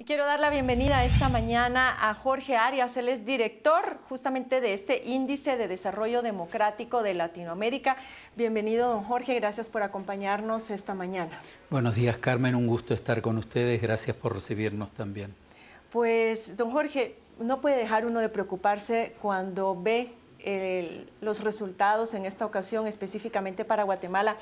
Y quiero dar la bienvenida esta mañana a Jorge Arias. Él es director justamente de este Índice de Desarrollo Democrático de Latinoamérica. Bienvenido, don Jorge. Gracias por acompañarnos esta mañana. Buenos días, Carmen. Un gusto estar con ustedes. Gracias por recibirnos también. Pues, don Jorge, no puede dejar uno de preocuparse cuando ve los resultados en esta ocasión, específicamente para Guatemala.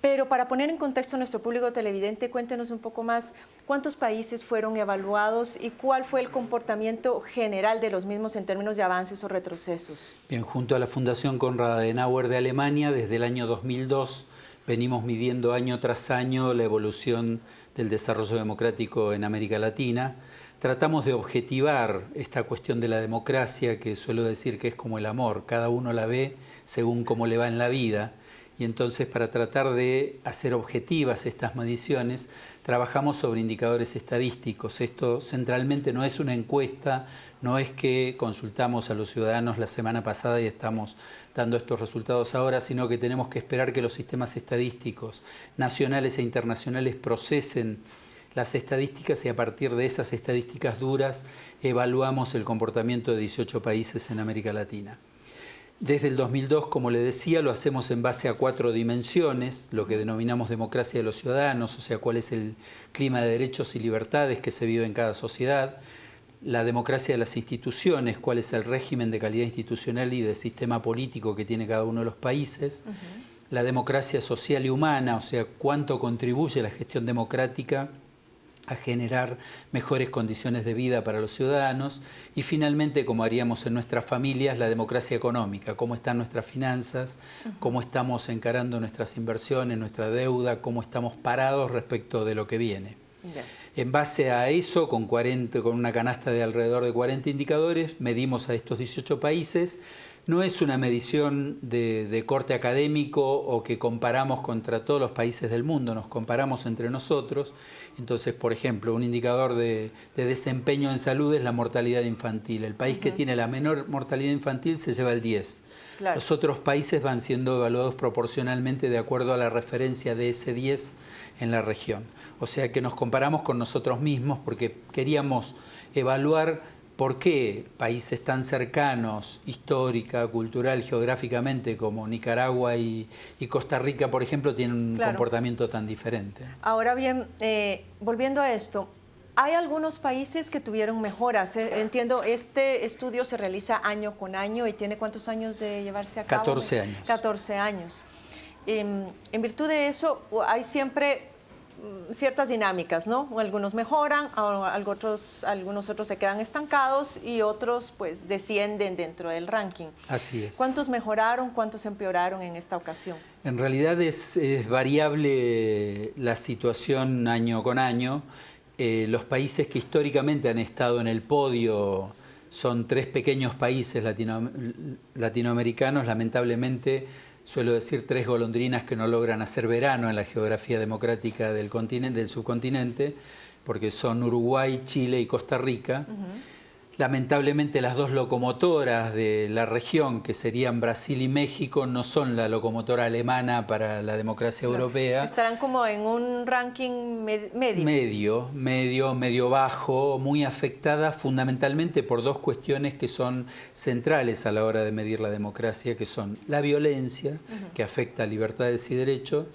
Pero para poner en contexto a nuestro público televidente, cuéntenos un poco más cuántos países fueron evaluados y cuál fue el comportamiento general de los mismos en términos de avances o retrocesos. Bien, junto a la Fundación Konrad Adenauer de Alemania, desde el año 2002 venimos midiendo año tras año la evolución del desarrollo democrático en América Latina. Tratamos de objetivar esta cuestión de la democracia, que suelo decir que es como el amor, cada uno la ve según cómo le va en la vida. Y entonces, para tratar de hacer objetivas estas mediciones, trabajamos sobre indicadores estadísticos. Esto centralmente no es una encuesta, no es que consultamos a los ciudadanos la semana pasada y estamos dando estos resultados ahora, sino que tenemos que esperar que los sistemas estadísticos nacionales e internacionales procesen las estadísticas y a partir de esas estadísticas duras evaluamos el comportamiento de 18 países en América Latina. Desde el 2002, como le decía, lo hacemos en base a 4 dimensiones, lo que denominamos democracia de los ciudadanos, o sea, cuál es el clima de derechos y libertades que se vive en cada sociedad, la democracia de las instituciones, cuál es el régimen de calidad institucional y de sistema político que tiene cada uno de los países, la democracia social y humana, o sea, cuánto contribuye la gestión democrática a generar mejores condiciones de vida para los ciudadanos y finalmente, como haríamos en nuestras familias, la democracia económica, cómo están nuestras finanzas, cómo estamos encarando nuestras inversiones, nuestra deuda, cómo estamos parados respecto de lo que viene. En base a eso, con una canasta de alrededor de 40 indicadores, medimos a estos 18 países. No es una medición de corte académico o que comparamos contra todos los países del mundo, nos comparamos entre nosotros. Entonces, por ejemplo, un indicador de desempeño en salud es la mortalidad infantil. El país que tiene la menor mortalidad infantil se lleva el 10. Claro. Los otros países van siendo evaluados proporcionalmente de acuerdo a la referencia de ese 10 en la región. O sea que nos comparamos con nosotros mismos porque queríamos evaluar ¿por qué países tan cercanos, histórica, cultural, geográficamente, como Nicaragua y Costa Rica, por ejemplo, tienen un comportamiento tan diferente? Ahora bien, volviendo a esto, hay algunos países que tuvieron mejoras. Entiendo, este estudio se realiza año con año y tiene ¿cuántos años de llevarse a cabo? 14 años. 14 años. En virtud de eso, hay siempre ciertas dinámicas, ¿no? Algunos mejoran, algunos otros se quedan estancados y otros pues descienden dentro del ranking. Así es. ¿Cuántos mejoraron, cuántos empeoraron en esta ocasión? En realidad es variable la situación año con año. Los países que históricamente han estado en el podio son 3 pequeños países latinoamericanos, lamentablemente. Suelo decir 3 golondrinas que no logran hacer verano en la geografía democrática del subcontinente, porque son Uruguay, Chile y Costa Rica. Lamentablemente las 2 locomotoras de la región, que serían Brasil y México, no son la locomotora alemana para la democracia europea. Estarán como en un ranking medio. Medio bajo, muy afectada fundamentalmente por 2 cuestiones que son centrales a la hora de medir la democracia, que son la violencia, que afecta a libertades y derechos,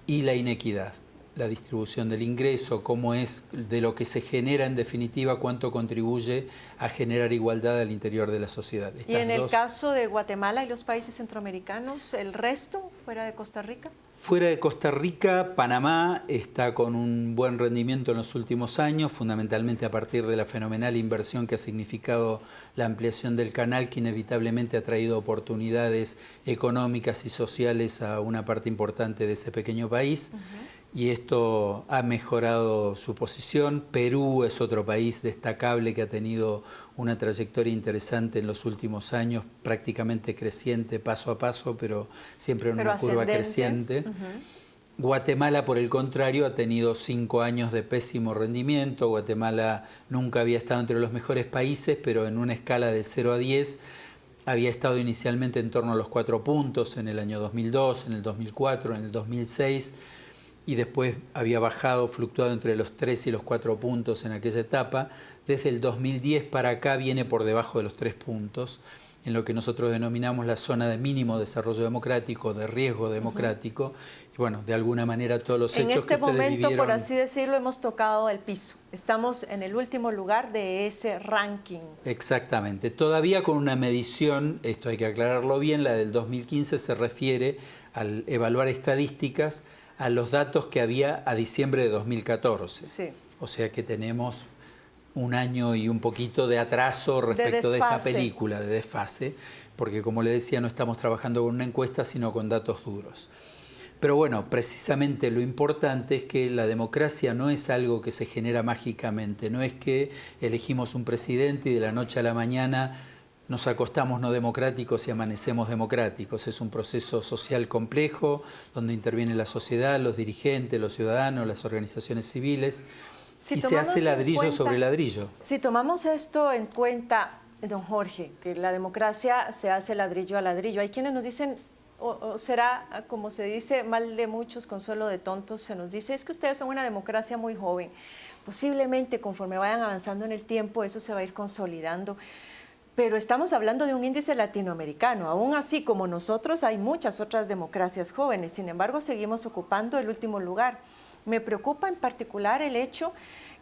y la inequidad. La distribución del ingreso, cómo es de lo que se genera en definitiva, cuánto contribuye a generar igualdad al interior de la sociedad. Y en el caso de Guatemala y los países centroamericanos, ¿el resto fuera de Costa Rica? Fuera de Costa Rica, Panamá está con un buen rendimiento en los últimos años, fundamentalmente a partir de la fenomenal inversión que ha significado la ampliación del canal, que inevitablemente ha traído oportunidades económicas y sociales a una parte importante de ese pequeño país. Y esto ha mejorado su posición. Perú es otro país destacable que ha tenido una trayectoria interesante en los últimos años, prácticamente creciente paso a paso, pero siempre en una curva creciente. Guatemala, por el contrario, ha tenido 5 años de pésimo rendimiento. Guatemala nunca había estado entre los mejores países, pero en una escala de 0 a 10 había estado inicialmente en torno a los 4 puntos en el año 2002, en el 2004, en el 2006. y después había bajado, fluctuado entre los 3 y los 4 puntos en aquella etapa. Desde el 2010 para acá viene por debajo de los 3 puntos, en lo que nosotros denominamos la zona de mínimo desarrollo democrático, de riesgo democrático. Y bueno, de alguna manera todos los hechos que ustedes vivieron... En este momento, por así decirlo, hemos tocado el piso. Estamos en el último lugar de ese ranking. Exactamente. Todavía con una medición, esto hay que aclararlo bien, la del 2015 se refiere al evaluar estadísticas a los datos que había a diciembre de 2014. Sí. O sea que tenemos un año y un poquito de atraso respecto de esta película, de desfase, porque como le decía, no estamos trabajando con una encuesta, sino con datos duros. Pero bueno, precisamente lo importante es que la democracia no es algo que se genera mágicamente, no es que elegimos un presidente y de la noche a la mañana nos acostamos no democráticos y amanecemos democráticos. Es un proceso social complejo, donde interviene la sociedad, los dirigentes, los ciudadanos, las organizaciones civiles, y se hace ladrillo sobre ladrillo. Si tomamos esto en cuenta, don Jorge, que la democracia se hace ladrillo a ladrillo, hay quienes nos dicen, o será, como se dice, mal de muchos, consuelo de tontos, se nos dice, es que ustedes son una democracia muy joven. Posiblemente, conforme vayan avanzando en el tiempo, eso se va a ir consolidando. Pero estamos hablando de un índice latinoamericano. Aún así, como nosotros, hay muchas otras democracias jóvenes. Sin embargo, seguimos ocupando el último lugar. Me preocupa en particular el hecho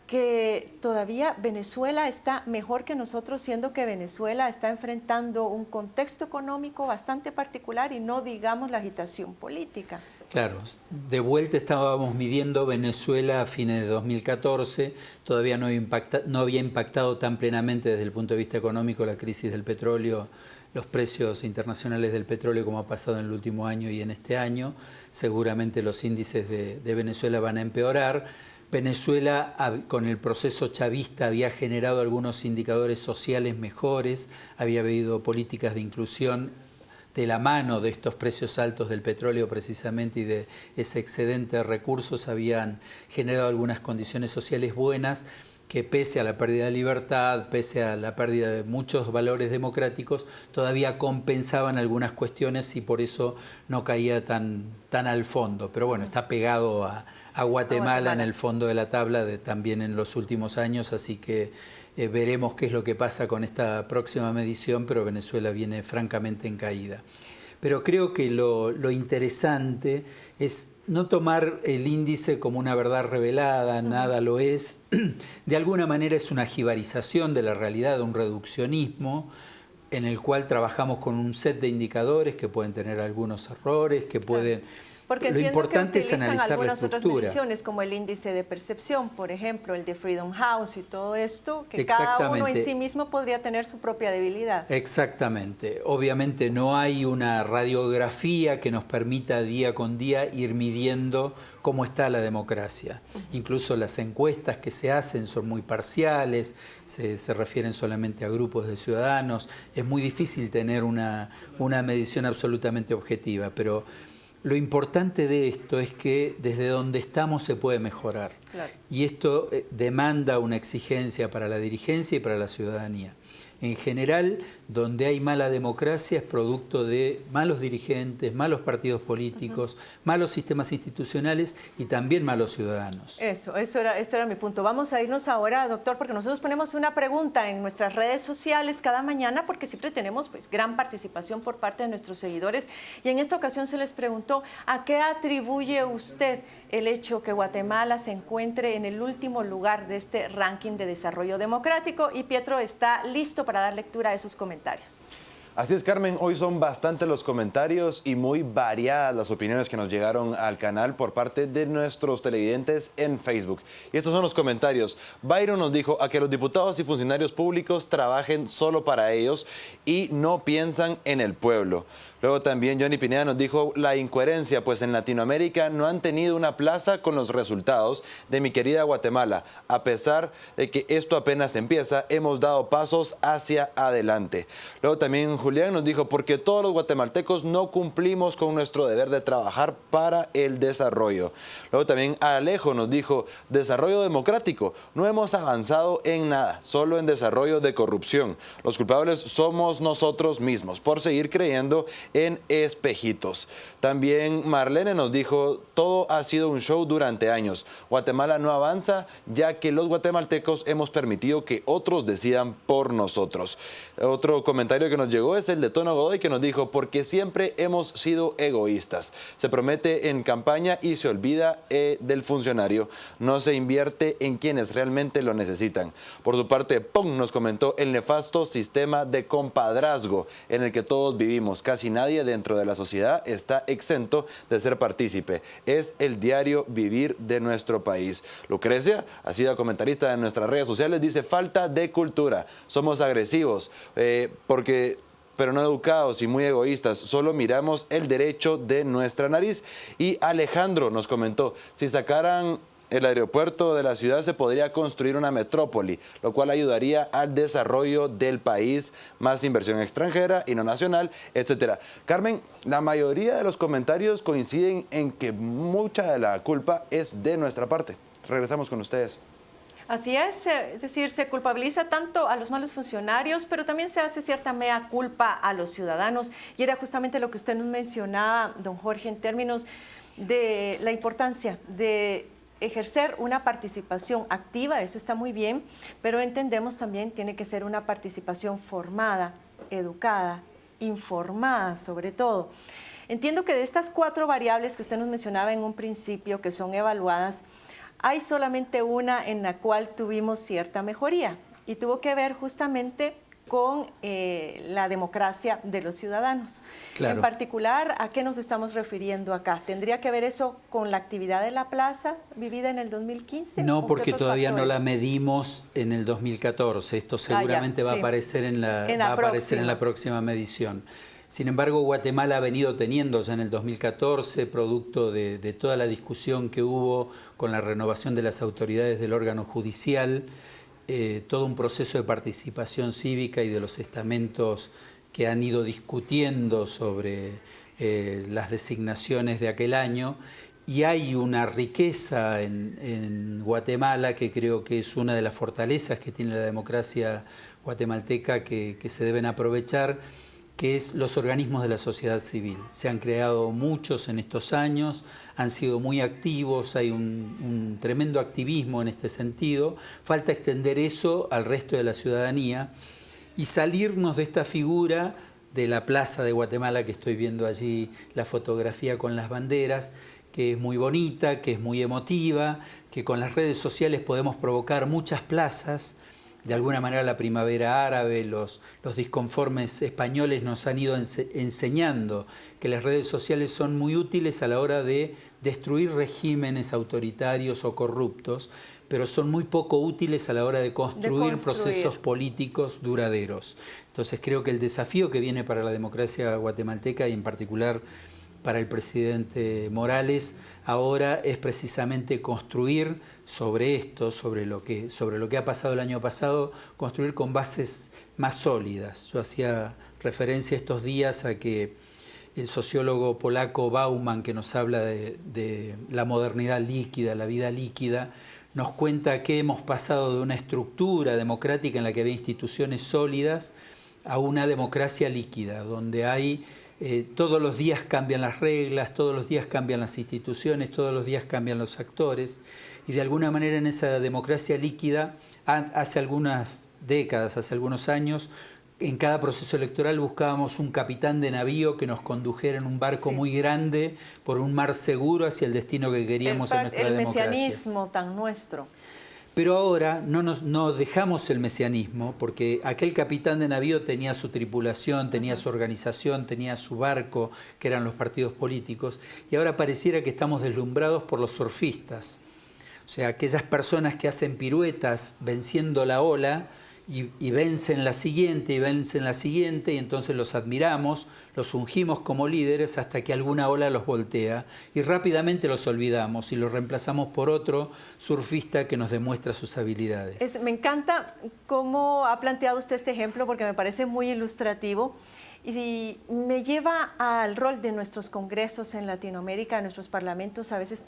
que todavía Venezuela está mejor que nosotros, siendo que Venezuela está enfrentando un contexto económico bastante particular y no digamos la agitación política. Claro, de vuelta estábamos midiendo Venezuela a fines de 2014, todavía no había impactado tan plenamente desde el punto de vista económico la crisis del petróleo, los precios internacionales del petróleo como ha pasado en el último año y en este año. Seguramente los índices de Venezuela van a empeorar. Venezuela, con el proceso chavista, había generado algunos indicadores sociales mejores, había habido políticas de inclusión de la mano de estos precios altos del petróleo precisamente y de ese excedente de recursos, habían generado algunas condiciones sociales buenas que pese a la pérdida de libertad, pese a la pérdida de muchos valores democráticos, todavía compensaban algunas cuestiones y por eso no caía tan al fondo. Pero bueno, está pegado a Guatemala en el fondo de la tabla también en los últimos años, así que veremos qué es lo que pasa con esta próxima medición, pero Venezuela viene francamente en caída. Pero creo que lo interesante es no tomar el índice como una verdad revelada, nada lo es. De alguna manera es una jibarización de la realidad, un reduccionismo en el cual trabajamos con un set de indicadores que pueden tener algunos errores, que pueden... Porque lo importante es analizar algunas la estructura. Otras mediciones, como el índice de percepción, por ejemplo, el de Freedom House y todo esto, que cada uno en sí mismo podría tener su propia debilidad. Exactamente. Obviamente no hay una radiografía que nos permita día con día ir midiendo cómo está la democracia. Incluso las encuestas que se hacen son muy parciales, se refieren solamente a grupos de ciudadanos. Es muy difícil tener una medición absolutamente objetiva, pero... Lo importante de esto es que desde donde estamos se puede mejorar. Claro. Y esto demanda una exigencia para la dirigencia y para la ciudadanía. En general, donde hay mala democracia es producto de malos dirigentes, malos partidos políticos, malos sistemas institucionales y también malos ciudadanos. Ese era mi punto. Vamos a irnos ahora, doctor, porque nosotros ponemos una pregunta en nuestras redes sociales cada mañana porque siempre tenemos pues, gran participación por parte de nuestros seguidores. Y en esta ocasión se les preguntó, ¿a qué atribuye usted el hecho que Guatemala se encuentre en el último lugar de este ranking de desarrollo democrático? Y Pietro está listo para dar lectura a esos comentarios. Así es, Carmen, hoy son bastantes los comentarios y muy variadas las opiniones que nos llegaron al canal por parte de nuestros televidentes en Facebook. Y estos son los comentarios. Byron nos dijo a que los diputados y funcionarios públicos trabajen solo para ellos y no piensan en el pueblo. Luego también Johnny Pineda nos dijo la incoherencia, pues en Latinoamérica no han tenido una plaza con los resultados de mi querida Guatemala. A pesar de que esto apenas empieza, hemos dado pasos hacia adelante. Luego también Julián nos dijo, porque todos los guatemaltecos no cumplimos con nuestro deber de trabajar para el desarrollo. Luego también Alejo nos dijo, desarrollo democrático, no hemos avanzado en nada, solo en desarrollo de corrupción. Los culpables somos nosotros mismos por seguir creyendo en espejitos. También Marlene nos dijo, todo ha sido un show durante años. Guatemala no avanza ya que los guatemaltecos hemos permitido que otros decidan por nosotros. Otro comentario que nos llegó es el de Tono Godoy, que nos dijo, porque siempre hemos sido egoístas. Se promete en campaña y se olvida del funcionario. No se invierte en quienes realmente lo necesitan. Por su parte, Pong nos comentó el nefasto sistema de compadrazgo en el que todos vivimos. Casi nadie dentro de la sociedad está exento de ser partícipe. Es el diario vivir de nuestro país. Lucrecia, ha sido comentarista en nuestras redes sociales, dice, falta de cultura. Somos agresivos, pero no educados y muy egoístas. Solo miramos el derecho de nuestra nariz. Y Alejandro nos comentó, si sacaran el aeropuerto de la ciudad se podría construir una metrópoli, lo cual ayudaría al desarrollo del país, más inversión extranjera y no nacional, etcétera. Carmen, la mayoría de los comentarios coinciden en que mucha de la culpa es de nuestra parte. Regresamos con ustedes. Así es decir, se culpabiliza tanto a los malos funcionarios, pero también se hace cierta mea culpa a los ciudadanos. Y era justamente lo que usted nos mencionaba, don Jorge, en términos de la importancia de ejercer una participación activa. Eso está muy bien, pero entendemos también tiene que ser una participación formada, educada, informada sobre todo. Entiendo que de estas 4 variables que usted nos mencionaba en un principio, que son evaluadas, hay solamente una en la cual tuvimos cierta mejoría y tuvo que ver justamente con la democracia de los ciudadanos. Claro. En particular, ¿a qué nos estamos refiriendo acá? ¿Tendría que ver eso con la actividad de la plaza vivida en el 2015? No, porque todavía no la medimos en el 2014. Esto seguramente va a aparecer en la próxima medición. Sin embargo, Guatemala ha venido teniendo ya en el 2014, producto de toda la discusión que hubo con la renovación de las autoridades del órgano judicial, todo un proceso de participación cívica y de los estamentos que han ido discutiendo sobre las designaciones de aquel año. Y hay una riqueza en Guatemala que creo que es una de las fortalezas que tiene la democracia guatemalteca que se deben aprovechar, que es los organismos de la sociedad civil. Se han creado muchos en estos años, han sido muy activos, hay un tremendo activismo en este sentido. Falta extender eso al resto de la ciudadanía y salirnos de esta figura de la Plaza de Guatemala, que estoy viendo allí la fotografía con las banderas, que es muy bonita, que es muy emotiva, que con las redes sociales podemos provocar muchas plazas. De alguna manera la primavera árabe, los disconformes españoles nos han ido enseñando que las redes sociales son muy útiles a la hora de destruir regímenes autoritarios o corruptos, pero son muy poco útiles a la hora de construir procesos políticos duraderos. Entonces creo que el desafío que viene para la democracia guatemalteca y en particular para el presidente Morales ahora es precisamente construir sobre esto, sobre lo que ha pasado el año pasado, construir con bases más sólidas. Yo hacía referencia estos días a que el sociólogo polaco Bauman, que nos habla de la modernidad líquida, la vida líquida, nos cuenta que hemos pasado de una estructura democrática en la que había instituciones sólidas a una democracia líquida, donde hay todos los días cambian las reglas, todos los días cambian las instituciones, todos los días cambian los actores. Y de alguna manera en esa democracia líquida, hace algunas décadas, hace algunos años, en cada proceso electoral buscábamos un capitán de navío que nos condujera en un barco muy grande por un mar seguro hacia el destino que queríamos en nuestra democracia. El mesianismo tan nuestro. Pero ahora no dejamos el mesianismo porque aquel capitán de navío tenía su tripulación, tenía su organización, tenía su barco, que eran los partidos políticos, y ahora pareciera que estamos deslumbrados por los surfistas. O sea, aquellas personas que hacen piruetas venciendo la ola y vencen la siguiente y vencen la siguiente, y entonces los admiramos, los ungimos como líderes hasta que alguna ola los voltea y rápidamente los olvidamos y los reemplazamos por otro surfista que nos demuestra sus habilidades. Me encanta cómo ha planteado usted este ejemplo porque me parece muy ilustrativo Y me lleva al rol de nuestros congresos en Latinoamérica, de nuestros parlamentos. A veces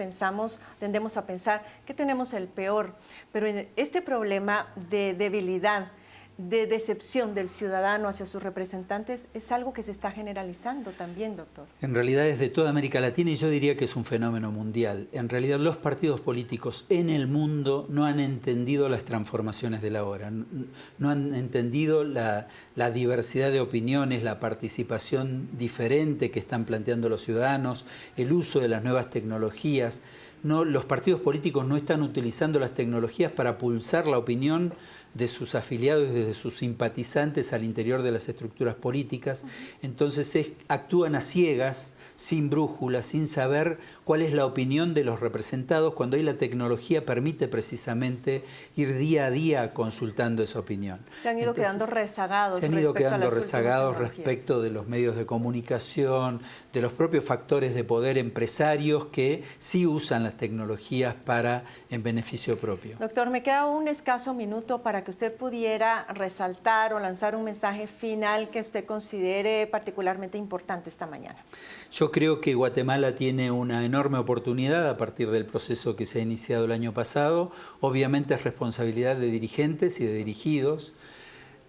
tendemos a pensar que tenemos el peor, pero en este problema de debilidad, de decepción del ciudadano hacia sus representantes es algo que se está generalizando también, doctor. En realidad es de toda América Latina y yo diría que es un fenómeno mundial. En realidad los partidos políticos en el mundo no han entendido las transformaciones de la hora, no han entendido la diversidad de opiniones, la participación diferente que están planteando los ciudadanos, el uso de las nuevas tecnologías. No, los partidos políticos no están utilizando las tecnologías para pulsar la opinión de sus afiliados y de sus simpatizantes al interior de las estructuras políticas. Entonces actúan a ciegas, sin brújula, sin saber cuál es la opinión de los representados, cuando hoy la tecnología permite precisamente ir día a día consultando esa opinión. Se han ido quedando rezagados. Se han ido quedando rezagados respecto de los medios de comunicación, de los propios factores de poder empresarios que sí usan las tecnologías en beneficio propio. Doctor, me queda un escaso minuto para que usted pudiera resaltar o lanzar un mensaje final que usted considere particularmente importante esta mañana. Yo creo que Guatemala tiene una enorme oportunidad a partir del proceso que se ha iniciado el año pasado. Obviamente es responsabilidad de dirigentes y de dirigidos.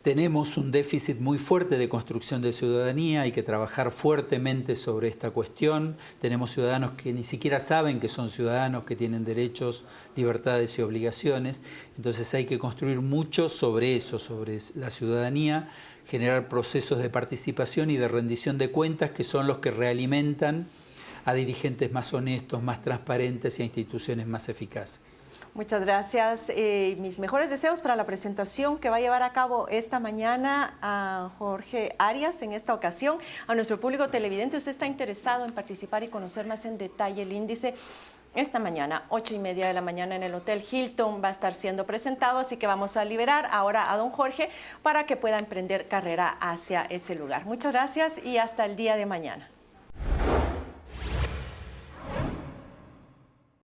Tenemos un déficit muy fuerte de construcción de ciudadanía, hay que trabajar fuertemente sobre esta cuestión. Tenemos ciudadanos que ni siquiera saben que son ciudadanos, que tienen derechos, libertades y obligaciones. Entonces hay que construir mucho sobre eso, sobre la ciudadanía, generar procesos de participación y de rendición de cuentas que son los que realimentan a dirigentes más honestos, más transparentes y a instituciones más eficaces. Muchas gracias. Mis mejores deseos para la presentación que va a llevar a cabo esta mañana a Jorge Arias en esta ocasión. A nuestro público televidente, usted está interesado en participar y conocer más en detalle el índice. Esta mañana, 8:30 de la mañana en el Hotel Hilton va a estar siendo presentado, así que vamos a liberar ahora a don Jorge para que pueda emprender carrera hacia ese lugar. Muchas gracias y hasta el día de mañana.